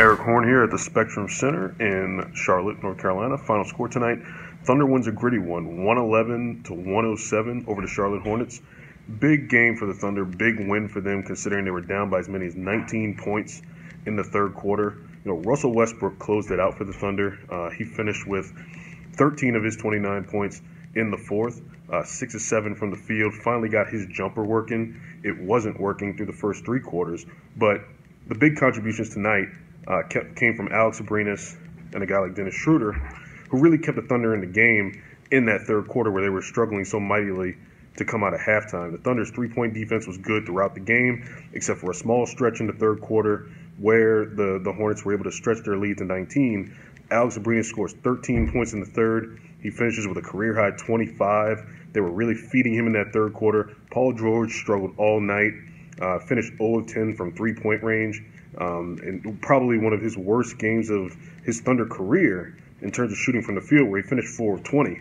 Erik Horne here at the Spectrum Center in Charlotte, North Carolina. Final score tonight, Thunder wins a gritty one, 111 to 107 over the Charlotte Hornets. Big game for the Thunder, big win for them considering they were down by as many as 19 points in the third quarter. Russell Westbrook closed it out for the Thunder. He finished with 13 of his 29 points in the fourth, 6 of 7 from the field. Finally got his jumper working. It wasn't working through the first three quarters, but the big contributions tonight came from Alex Abrines and a guy like Dennis Schroeder, who really kept the Thunder in the game in that third quarter where they were struggling so mightily to come out of halftime. The Thunder's three-point defense was good throughout the game, except for a small stretch in the third quarter where the Hornets were able to stretch their lead to 19. Alex Abrines scores 13 points in the third. He finishes with a career-high 25. They were really feeding him in that third quarter. Paul George struggled all night, finished 0 of 10 from three-point range, and probably one of his worst games of his Thunder career in terms of shooting from the field, where he finished 4 of 20.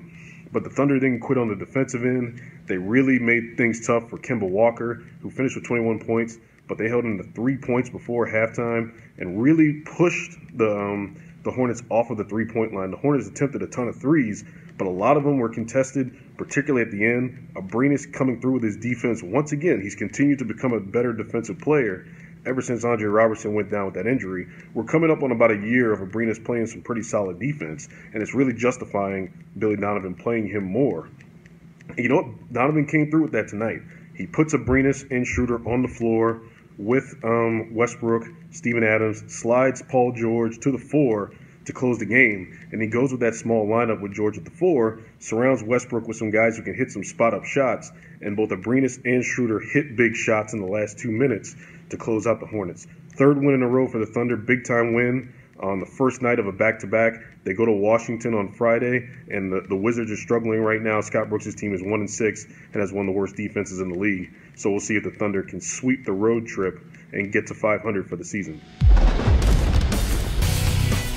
But the Thunder didn't quit on the defensive end. They really made things tough for Kemba Walker, who finished with 21 points, but they held him to 3 points before halftime and really pushed the Hornets off of the three-point line. The Hornets attempted a ton of threes, but a lot of them were contested, particularly at the end. Abrines coming through with his defense once again. He's continued to become a better defensive player ever since Andre Robertson went down with that injury. We're coming up on about a year of Abrines playing some pretty solid defense, and it's really justifying Billy Donovan playing him more. And you know what? Donovan came through with that tonight. He puts Abrines and Schroeder on the floor with Westbrook, Steven Adams, slides Paul George to the 4 to close the game, and he goes with that small lineup with George at the 4, surrounds Westbrook with some guys who can hit some spot-up shots, and both Abrines and Schroeder hit big shots in the last 2 minutes to close out the Hornets. Third win in a row for the Thunder, big-time win on the first night of a back-to-back. They go to Washington on Friday, and the Wizards are struggling right now. Scott Brooks' team is 1-6 and has one of the worst defenses in the league. So we'll see if the Thunder can sweep the road trip and get to 500 for the season.